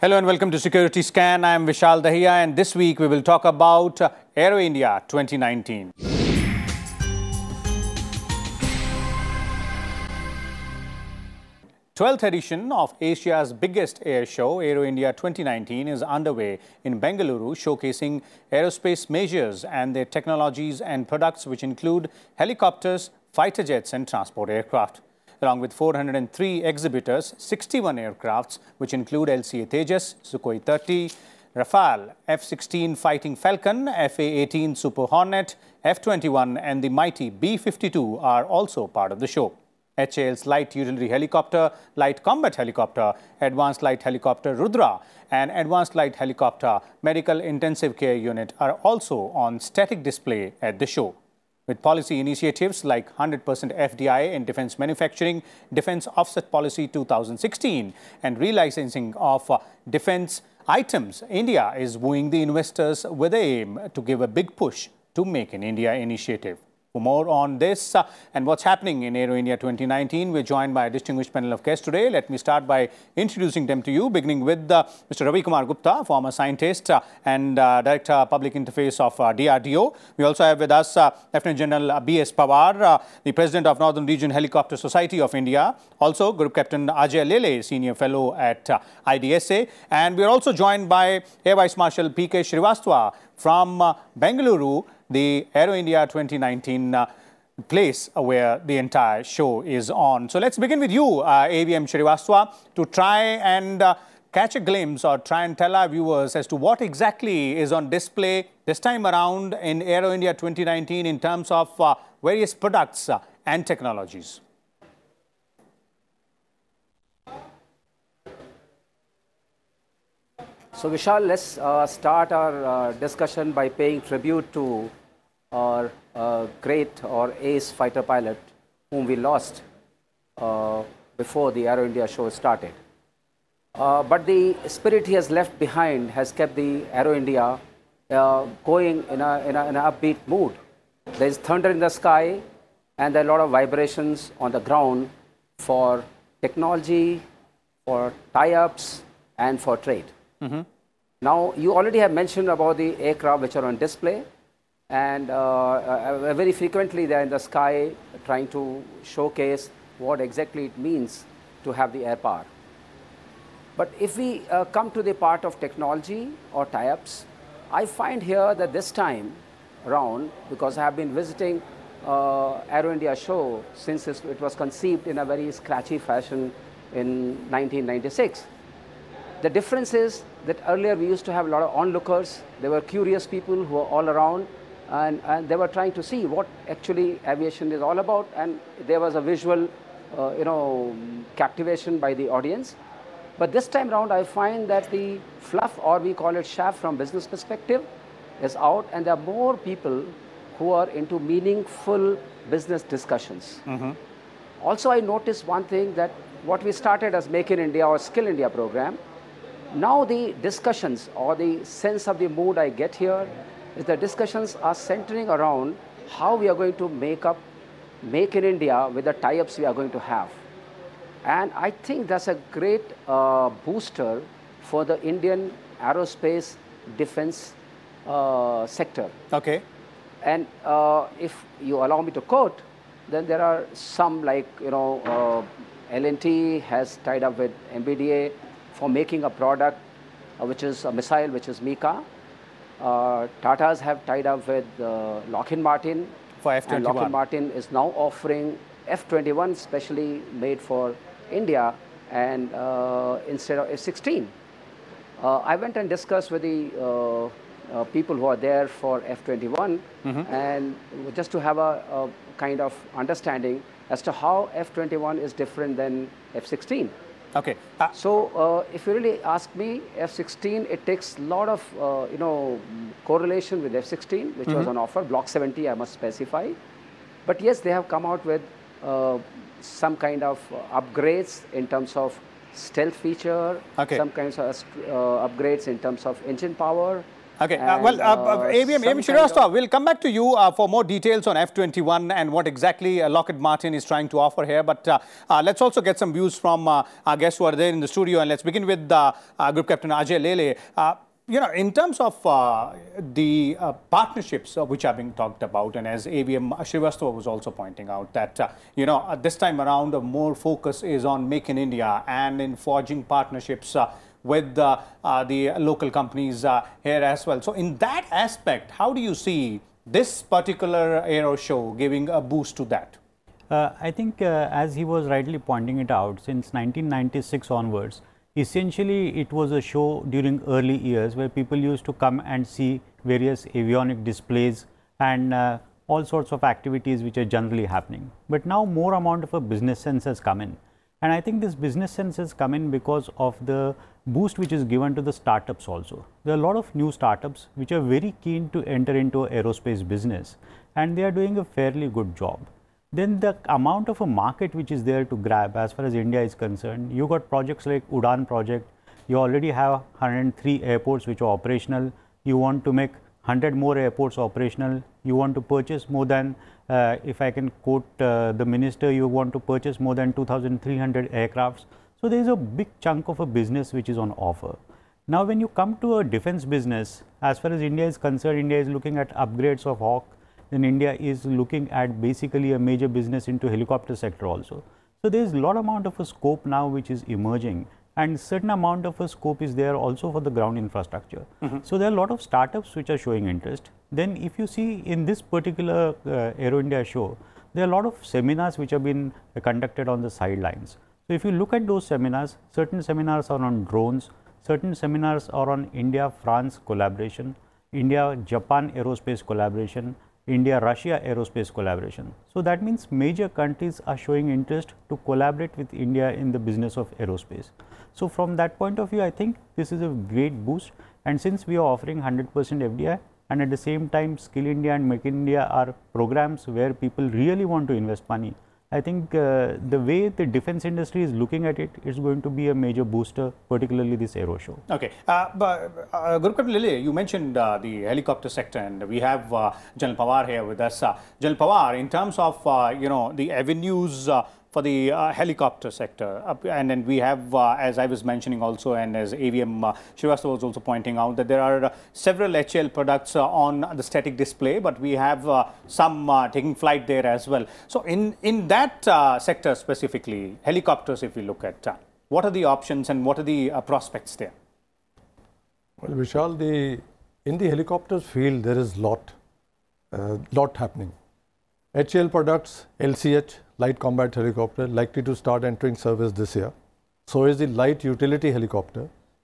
Hello and welcome to Security Scan. I am Vishal, Dahiya, and this week we will talk about Aero India 2019. The 12th edition of Asia's biggest air show, Aero India 2019, is underway in Bengaluru, showcasing aerospace measures and their technologies and products, which include helicopters, fighter jets and transport aircraft. Along with 403 exhibitors, 61 aircrafts, which include LCA Tejas, Sukhoi 30, Rafale, F-16 Fighting Falcon, FA-18 Super Hornet, F-21 and the mighty B-52 are also part of the show. HAL's light utility helicopter, light combat helicopter, advanced light helicopter Rudra and advanced light helicopter medical intensive care unit are also on static display at the show. With policy initiatives like 100% FDI in defense manufacturing, Defense Offset Policy 2016 and relicensing of defense items, India is wooing the investors with the aim to give a big push to Make in India initiative. For more on this and what's happening in Aero India 2019, we're joined by a distinguished panel of guests today. Let me start by introducing them to you, beginning with Mr. Ravi Kumar Gupta, former scientist and Director Public Interface of DRDO. We also have with us Lieutenant General B.S. Pawar, the President of Northern Region Helicopter Society of India. Also, Group Captain Ajey Lele, Senior Fellow at IDSA. And we're also joined by Air Vice Marshal P.K. Srivastava from Bengaluru, the Aero India 2019 place where the entire show is on. So let's begin with you, AVM Srivastava, to try and catch a glimpse or try and tell our viewers as to what exactly is on display this time around in Aero India 2019 in terms of various products and technologies. So Vishal, let's start our discussion by paying tribute to our great or ace fighter pilot whom we lost before the Aero India show started. But the spirit he has left behind has kept the Aero India going in an upbeat mood. There is thunder in the sky and there are a lot of vibrations on the ground for technology, for tie-ups and for trade. Now, you already have mentioned about the aircraft which are on display, and very frequently they are in the sky trying to showcase what exactly it means to have the air power. But if we come to the part of technology or tie-ups, I find here that this time around, because I have been visiting Aero India show since it was conceived in a very scratchy fashion in 1996. The difference is that earlier we used to have a lot of onlookers. There were curious people who were all around and they were trying to see what actually aviation is all about, and there was a visual captivation by the audience. But this time around I find that the fluff, or we call it chaff from business perspective, is out, and there are more people who are into meaningful business discussions. Also, I noticed one thing, that what we started as Make in India or Skill India program, now the discussions or the sense of the mood I get here is the discussions are centering around how we are going to Make in India with the tie-ups we are going to have. And I think that's a great booster for the Indian aerospace defense sector. Okay. And if you allow me to quote, then there are some like, L&T has tied up with MBDA for making a product which is a missile, which is Mika. Tatas have tied up with Lockheed Martin. For F-21. And Lockheed Martin is now offering F-21 specially made for India and instead of F-16. I went and discussed with the people who are there for F-21 and just to have a kind of understanding as to how F-21 is different than F-16. Okay. So if you really ask me, F-16, it takes a lot of correlation with F-16, which was on offer. Block 70, I must specify. But yes, they have come out with some kind of upgrades in terms of stealth feature, some kinds of upgrades in terms of engine power, Okay, And, AVM Srivastava, we'll come back to you for more details on F-21 and what exactly Lockheed Martin is trying to offer here. But let's also get some views from our guests who are there in the studio. And let's begin with Group Captain Ajey, Lele. You know, in terms of the partnerships which are being talked about, and as AVM Srivastava was also pointing out that, you know, this time around, more focus is on Make in India and in forging partnerships with the local companies here as well. So in that aspect, how do you see this particular aero show giving a boost to that? I think as he was rightly pointing it out, since 1996 onwards, essentially it was a show during early years where people used to come and see various avionic displays and all sorts of activities which are generally happening. But now more amount of a business sense has come in. And I think this business sense has come in because of the boost which is given to the startups also. There are a lot of new startups which are very keen to enter into aerospace business, and they are doing a fairly good job. Then the amount of a market which is there to grab as far as India is concerned, you got projects like Udan project, you already have 103 airports which are operational, you want to make 100 more airports operational, you want to purchase more than, if I can quote the minister, you want to purchase more than 2,300 aircrafts. So there is a big chunk of a business which is on offer. Now when you come to a defense business, as far as India is concerned, India is looking at upgrades of Hawk, then India is looking at basically a major business into helicopter sector also. So there is a lot amount of a scope now which is emerging, and certain amount of a scope is there also for the ground infrastructure. So there are a lot of startups which are showing interest. Then if you see in this particular Aero India show, there are a lot of seminars which have been conducted on the sidelines. So if you look at those seminars, certain seminars are on drones, certain seminars are on India-France collaboration, India-Japan aerospace collaboration, India-Russia aerospace collaboration. So that means major countries are showing interest to collaborate with India in the business of aerospace. So from that point of view, I think this is a great boost. And since we are offering 100% FDI, and at the same time Skill India and Make in India are programs where people really want to invest money, I think the way the defense industry is looking at it is going to be a major booster, particularly this aero show. Okay, but Group Captain Lele, you mentioned the helicopter sector, and we have General Pawar here with us. General Pawar, in terms of you know, the avenues for the helicopter sector, and then we have, as I was mentioning also, and as AVM Srivastava was also pointing out, that there are several HL products on the static display, but we have some taking flight there as well. So in that sector specifically, helicopters, if we look at, what are the options and what are the prospects there? Well, Vishal, in the helicopters field, there is lot happening. HL products, LCH, light combat helicopter, likely to start entering service this year. So is the light utility helicopter,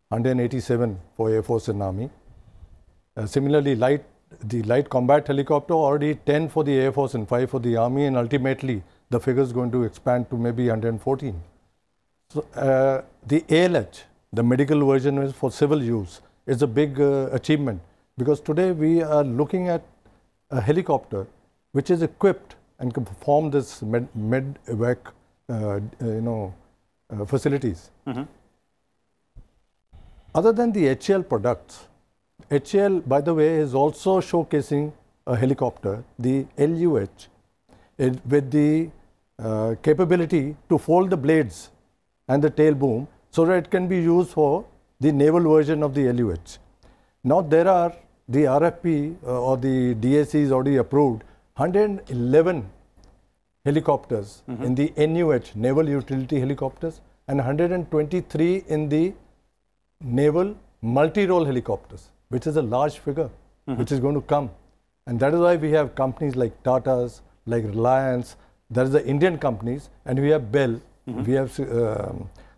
187 for Air Force and Army. Similarly, the light combat helicopter, already 10 for the Air Force and 5 for the Army, and ultimately the figure is going to expand to maybe 114. So the ALH, the medical version is for civil use, is a big achievement, because today we are looking at a helicopter which is equipped and can perform this med-evac facilities. Other than the HL products, HL, by the way, is also showcasing a helicopter, the LUH, with the capability to fold the blades and the tail boom so that it can be used for the naval version of the LUH. Now there are the RFP or the DAC is already approved, 111 helicopters in the NUH, Naval Utility Helicopters, and 123 in the Naval Multi-Role Helicopters, which is a large figure, which is going to come. And that is why we have companies like Tata's, like Reliance, there is the Indian companies, and we have Bell, we have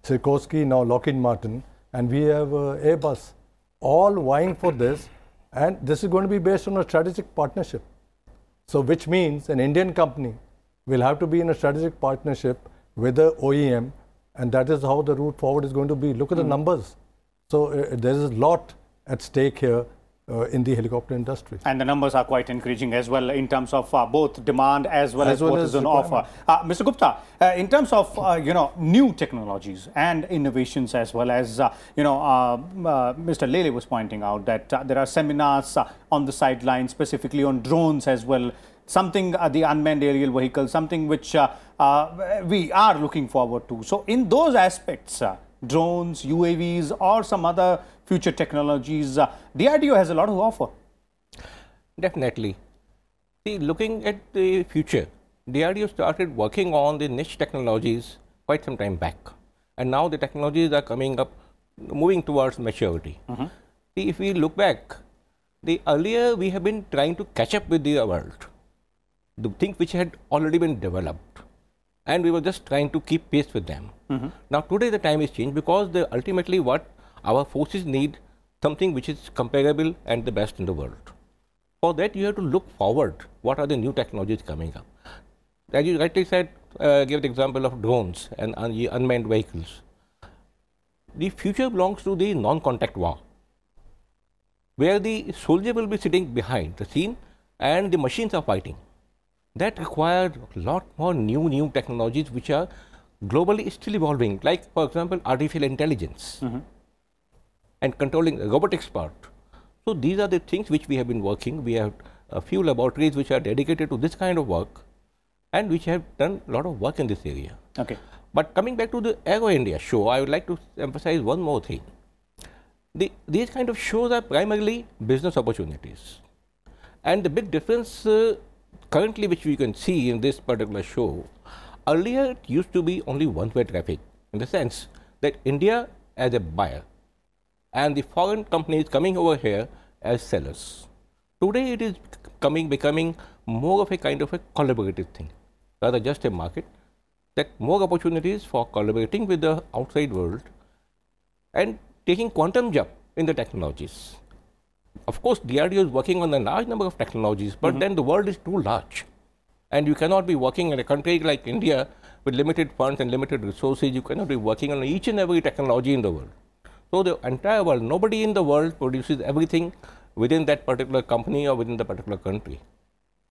Sikorsky, now Lockheed Martin, and we have Airbus, all vying for this, and this is going to be based on a strategic partnership. So which means an Indian company will have to be in a strategic partnership with the OEM, and that is how the route forward is going to be. Look at the numbers. So there is a lot at stake here in the helicopter industry. And the numbers are quite encouraging as well in terms of both demand as well as what is on offer. Mr. Gupta, in terms of new technologies and innovations, as well as Mr. Lele was pointing out that there are seminars on the sidelines specifically on drones as well, something the unmanned aerial vehicle, something which we are looking forward to. So in those aspects, drones, UAVs or some other future technologies, DRDO has a lot to offer. Definitely. See, looking at the future, DRDO started working on the niche technologies quite some time back. And now the technologies are coming up, moving towards maturity. See, if we look back, the earlier we have been trying to catch up with the world, the things which had already been developed, and we were just trying to keep pace with them. Now today the time is changed, because ultimately what our forces need, something which is comparable and the best in the world. For that you have to look forward, what are the new technologies coming up. As you rightly said, gave the example of drones and unmanned vehicles. The future belongs to the non-contact war, where the soldier will be sitting behind the scene and the machines are fighting. That requires a lot more new technologies which are globally still evolving, like for example artificial intelligence and controlling the robotics part. So these are the things which we have been working. We have a few laboratories which are dedicated to this kind of work and which have done a lot of work in this area. Okay. But coming back to the Aero India show, I would like to emphasize one more thing. These kind of shows are primarily business opportunities, and the big difference currently which we can see in this particular show, earlier it used to be only one-way traffic, in the sense that India as a buyer and the foreign companies coming over here as sellers. Today it is becoming more of a kind of a collaborative thing, rather just a market, that more opportunities for collaborating with the outside world and taking quantum jump in the technologies. Of course, DRDO is working on a large number of technologies, but then the world is too large. And you cannot be working in a country like India with limited funds and limited resources. You cannot be working on each and every technology in the world. So the entire world, nobody in the world produces everything within that particular company or within the particular country.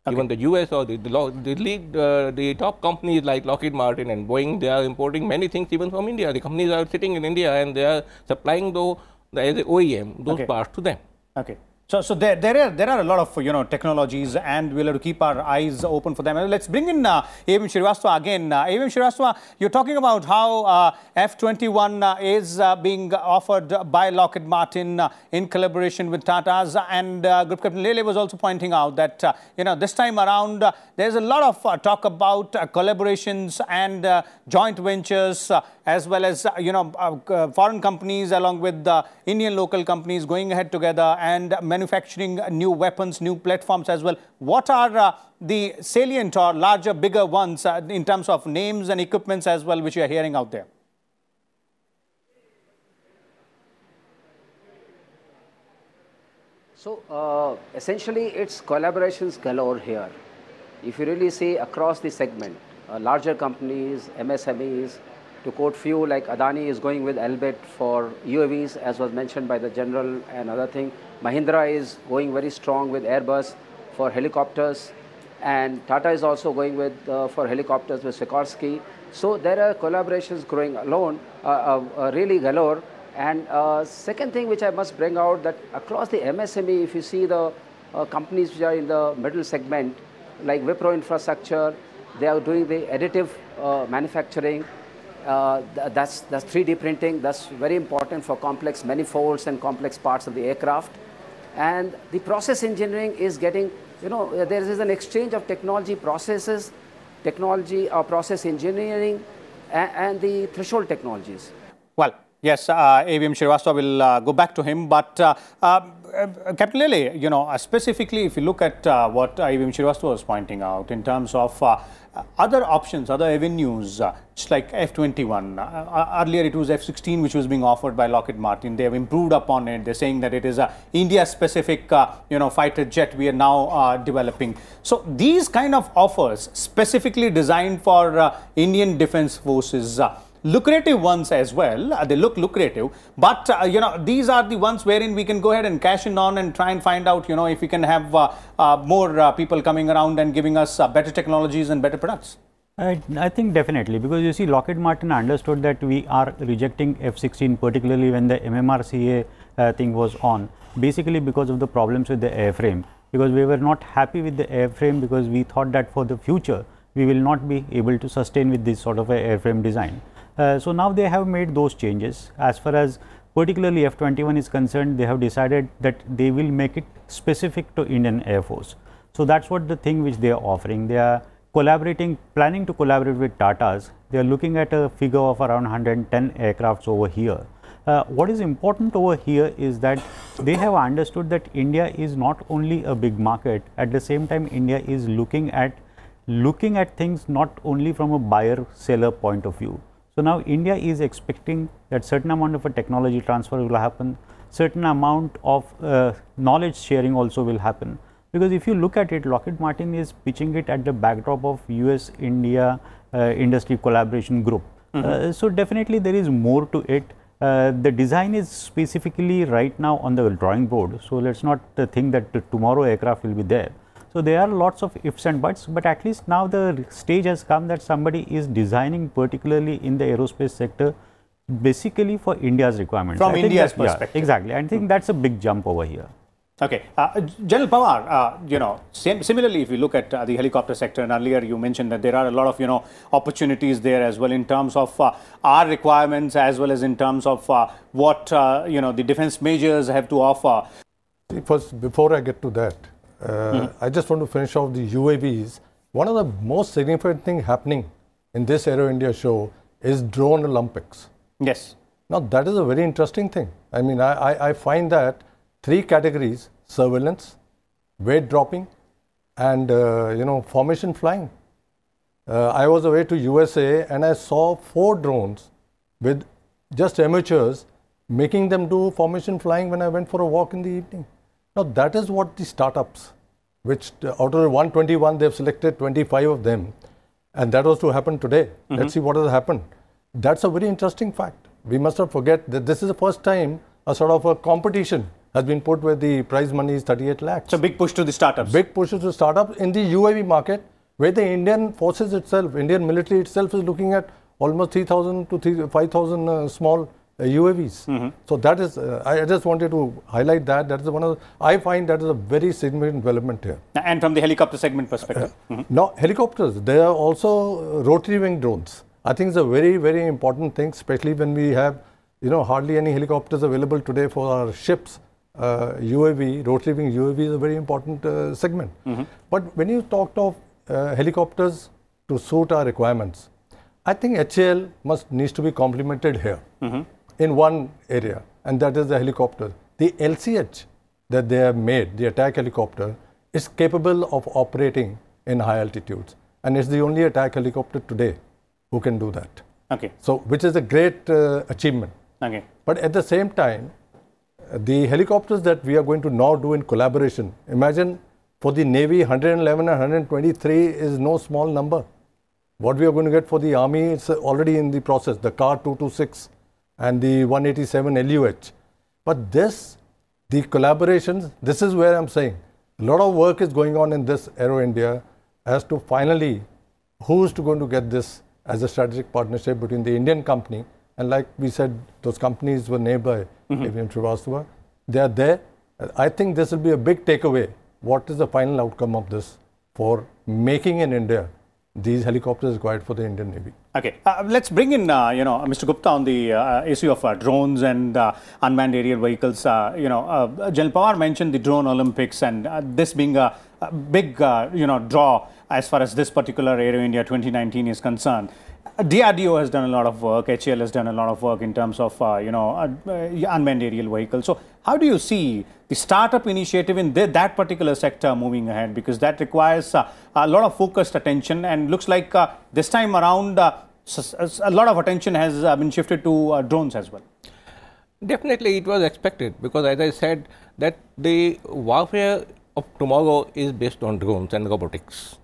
Okay. Even the US or the top companies like Lockheed Martin and Boeing, they are importing many things even from India. The companies are sitting in India and they are supplying as a OEM those parts to them. Okay. So there are a lot of technologies, and we'll have to keep our eyes open for them. Let's bring in A.M. Srivastava again. A.M. Srivastava, you're talking about how F-21 is being offered by Lockheed Martin in collaboration with Tata's, and Group Captain Lele was also pointing out that this time around there's a lot of talk about collaborations and joint ventures, as well as foreign companies along with Indian local companies going ahead together and manufacturing new weapons, new platforms as well. What are the salient or larger, bigger ones in terms of names and equipments as well, which you are hearing out there? So essentially it's collaborations galore here. If you really see across the segment, larger companies, MSMEs, to quote few, like Adani is going with Elbit for UAVs, as was mentioned by the general, and other thing. Mahindra is going very strong with Airbus for helicopters, and Tata is also going with for helicopters with Sikorsky. So there are collaborations growing really galore. And second thing which I must bring out, that across the MSME, if you see the companies which are in the middle segment, like Wipro Infrastructure, they are doing the additive manufacturing. That's 3D printing. That's very important for complex manifolds and complex parts of the aircraft. And the process engineering is getting, there is an exchange of technology processes, process engineering, and the threshold technologies. Well, yes, A.M. Srivastava will go back to him, but Captain Lele, specifically if you look at what A.M. Srivastava was pointing out in terms of other options, other avenues, just like F-21. Earlier it was F-16 which was being offered by Lockheed Martin. They have improved upon it. They're saying that it is a India-specific, fighter jet we are now developing. So these kind of offers specifically designed for Indian Defence Forces, lucrative ones as well. They look lucrative, but these are the ones wherein we can go ahead and cash in on and try and find out, if we can have more people coming around and giving us better technologies and better products. I think definitely, because you see, Lockheed Martin understood that we are rejecting F-16, particularly when the MMRCA thing was on, basically because of the problems with the airframe, because we were not happy with the airframe, because we thought that for the future we will not be able to sustain with this sort of a airframe design. So now they have made those changes. As far as particularly F-21 is concerned, they have decided that they will make it specific to Indian Air Force. So that's what the thing which they are offering. They are planning to collaborate with Tatas. They are looking at a figure of around 110 aircrafts over here. What is important over here is that they have understood that India is not only a big market, at the same time India is looking at things not only from a buyer-seller point of view. So now India is expecting that certain amount of a technology transfer will happen, certain amount of knowledge sharing also will happen. Because if you look at it, Lockheed Martin is pitching it at the backdrop of US-India industry collaboration group. So definitely there is more to it. The design is specifically right now on the drawing board. So let's not think that tomorrow aircraft will be there. So there are lots of ifs and buts, but at least now the stage has come that somebody is designing, particularly in the aerospace sector, basically for India's requirements. From India's perspective. Yeah, exactly. I think that's a big jump over here. Okay, General Pawar, similarly, if you look at the helicopter sector, and earlier you mentioned that there are a lot of, opportunities there as well in terms of our requirements as well as in terms of what, the defense majors have to offer. First, before I get to that, I just want to finish off the UAVs. One of the most significant things happening in this Aero India show is Drone Olympics. Yes. Now, that is a very interesting thing. I mean, I find that 3 categories: surveillance, weight dropping, and formation flying. I was away to USA and I saw 4 drones with just amateurs making them do formation flying when I went for a walk in the evening. Now that is what the startups, which out of the 121 they have selected 25 of them, and that was to happen today. Let's see what has happened. That's a very interesting fact. We must not forget that this is the first time a sort of a competition has been put where the prize money is 38 lakhs. So big push to the startups. Big push to the startups in the UAV market, where the Indian forces itself, Indian military itself is looking at almost 3,000 to 5,000 small UAVs. So that is, I just wanted to highlight that. That is one of the, I find that is a very significant development here. And from the helicopter segment perspective? Now, helicopters, there are also rotary wing drones. I think it's a very, very important thing, especially when we have, hardly any helicopters available today for our ships. UAV, rotary wing UAV is a very important segment. But when you talked of helicopters to suit our requirements, I think HAL needs to be complemented here in one area, and that is the helicopter. The LCH that they have made, the attack helicopter, is capable of operating in high altitudes, and it's the only attack helicopter today who can do that. Okay. So, which is a great achievement. Okay. But at the same time, the helicopters that we are going to now do in collaboration, imagine for the Navy 111 and 123 is no small number. What we are going to get for the Army, it's already in the process, the CAR 226 and the 187 LUH. But this, the collaborations, this is where I'm saying, a lot of work is going on in this Aero India as to finally who's going to get this as a strategic partnership between the Indian company. And like we said, those companies were named by Srivastava. They are there. I think this will be a big takeaway. What is the final outcome of this for making in India these helicopters required for the Indian Navy? Okay, let's bring in Mr. Gupta on the issue of drones and unmanned aerial vehicles. General Pawar mentioned the Drone Olympics and this being a big draw as far as this particular Aero India 2019 is concerned. DRDO has done a lot of work, HAL has done a lot of work in terms of unmanned aerial vehicles. So how do you see the startup initiative in that particular sector moving ahead? Because that requires a lot of focused attention, and looks like this time around a lot of attention has been shifted to drones as well. Definitely it was expected, because as I said that the warfare of tomorrow is based on drones and robotics.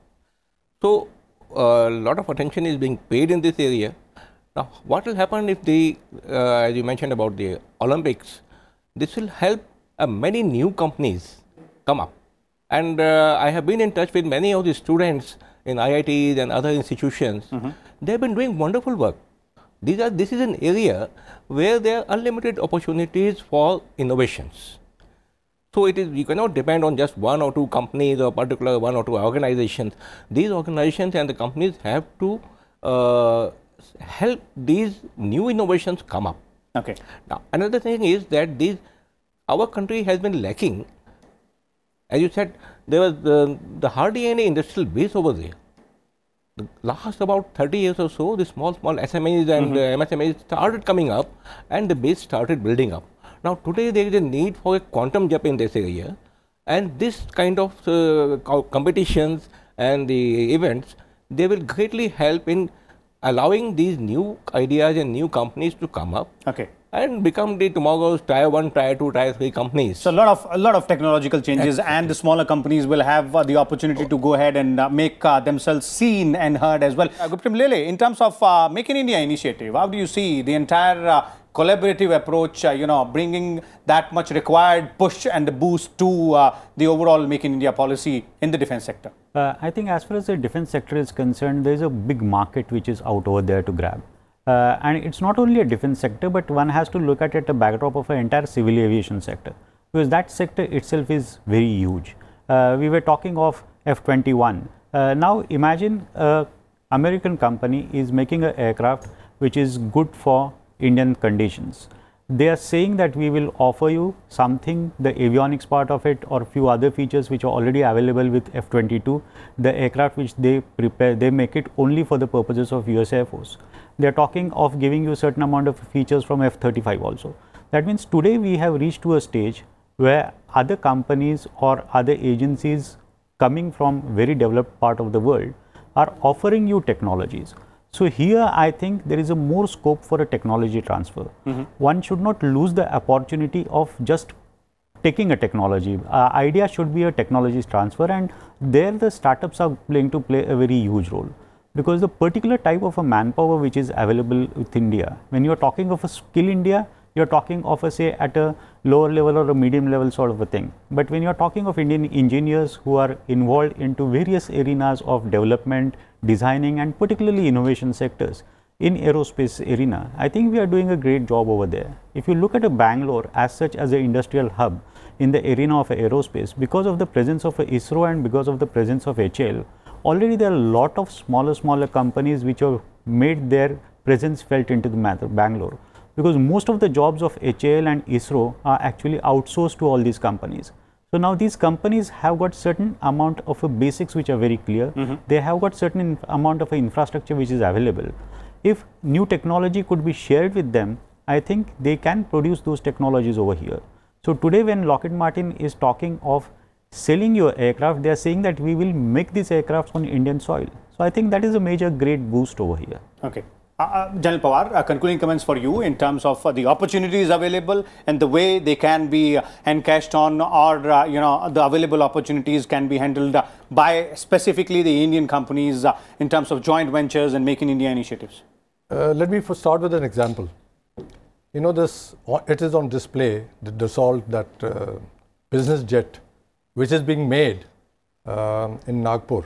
So a lot of attention is being paid in this area. Now, what will happen if as you mentioned about the Olympics, this will help many new companies come up. And I have been in touch with many of the students in IITs and other institutions. They have been doing wonderful work. This is an area where there are unlimited opportunities for innovations. So you cannot depend on just one or two companies or particular one or two organizations. These organizations and the companies have to help these new innovations come up. Okay. Now, another thing is that our country has been lacking. As you said, there was hardly any industrial base over there. The last about 30 years or so, the small SMEs and MSMEs started coming up and the base started building up. Now, today there is a need for a quantum jump in this area, and this kind of competitions and the events, they will greatly help in allowing these new ideas and new companies to come up. Okay. And become the tomorrow's tier 1, tier 2, tier 3 companies. So a lot of technological changes, and the smaller companies will have the opportunity to go ahead and make themselves seen and heard as well. Gupta, Lele, in terms of Make in India initiative, how do you see the entire collaborative approach, bringing that much required push and the boost to the overall Make in India policy in the defense sector? I think as far as the defense sector is concerned, there is a big market which is out over there to grab. And it's not only a defense sector, but one has to look at it a backdrop of an entire civil aviation sector, because that sector itself is very huge. We were talking of F-21. Now imagine an American company is making an aircraft which is good for Indian conditions. They are saying that we will offer you something, the avionics part of it, or a few other features which are already available with F-22. The aircraft which they prepare, they make it only for the purposes of US Air Force. They are talking of giving you a certain amount of features from F-35 also. That means today we have reached to a stage where other companies or other agencies coming from very developed part of the world are offering you technologies. So here I think there is a more scope for a technology transfer. One should not lose the opportunity of just taking a technology. Idea should be a technology transfer, and there the startups are going to play a very huge role. Because the particular type of a manpower which is available with India, when you are talking of a skill India, you are talking of a say at a lower level or a medium level sort of a thing. But when you are talking of Indian engineers who are involved into various arenas of development, designing and particularly innovation sectors in aerospace arena, I think we are doing a great job over there. If you look at a Bangalore as such as an industrial hub in the arena of aerospace, because of the presence of ISRO and because of the presence of HAL, already there are a lot of smaller companies which have made their presence felt into the Bangalore, because most of the jobs of HAL and ISRO are actually outsourced to all these companies. So now these companies have got certain amount of a basics which are very clear. They have got certain amount of a infrastructure which is available. If new technology could be shared with them, I think they can produce those technologies over here. So today when Lockheed Martin is talking of selling your aircraft, they are saying that we will make these aircraft on Indian soil. So I think that is a major great boost over here. Okay. General Pawar, concluding comments for you in terms of the opportunities available and the way they can be encashed on, or the available opportunities can be handled by specifically the Indian companies in terms of joint ventures and Make in India initiatives. Let me first start with an example. It is on display, the Dassault, that business jet which is being made in Nagpur.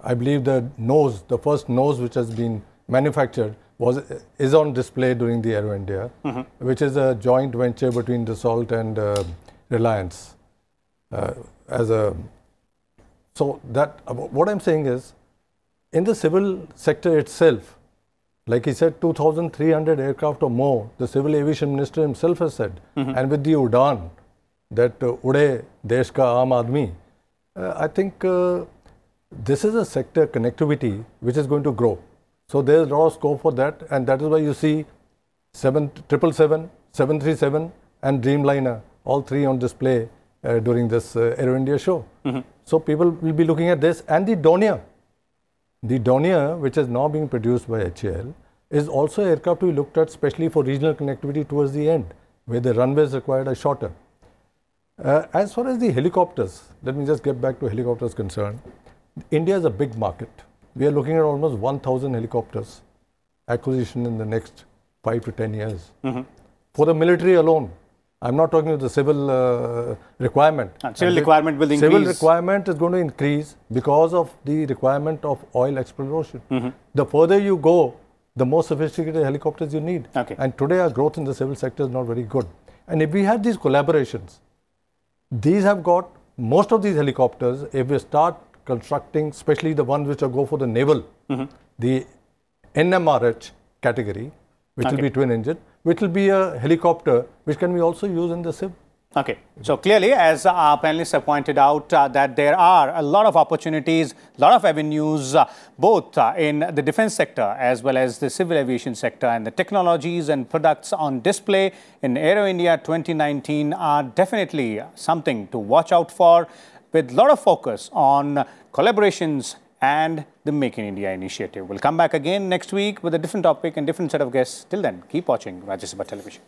I believe the first nose which has been manufactured is on display during the Aero India, which is a joint venture between Dassault and Reliance. So that what I'm saying is, in the civil sector itself, like he said, 2,300 aircraft or more, the civil aviation minister himself has said, and with the Udan, that Ude Desh Ka Aam Aadmi, I think this is a sector connectivity which is going to grow. So there is a lot of scope for that, and that is why you see 777, 737 and Dreamliner, all three on display during this Aero India show. So people will be looking at this, and the Dahiya. The Dahiya, which is now being produced by HAL, is also an aircraft to be looked at especially for regional connectivity towards the end, where the runways required are shorter. As far as the helicopters, let me just get back to helicopters concerned. India is a big market. We are looking at almost 1,000 helicopters. acquisition in the next 5 to 10 years. For the military alone, I'm not talking about the civil requirement. Civil requirement will increase. Civil requirement is going to increase because of the requirement of oil exploration. The further you go, the more sophisticated helicopters you need. And today our growth in the civil sector is not very good. And if we have these collaborations, these have got, most of these helicopters, if we start constructing, especially the ones which are go for the naval, the NMRH category, which will be twin engine, which will be a helicopter which can be also used in the civil. Okay. So clearly, as our panelists have pointed out, that there are a lot of opportunities, a lot of avenues, both in the defense sector as well as the civil aviation sector, and the technologies and products on display in Aero India 2019 are definitely something to watch out for, with a lot of focus on collaborations and the Make in India initiative. We'll come back again next week with a different topic and different set of guests. Till then, keep watching Rajya Sabha Television.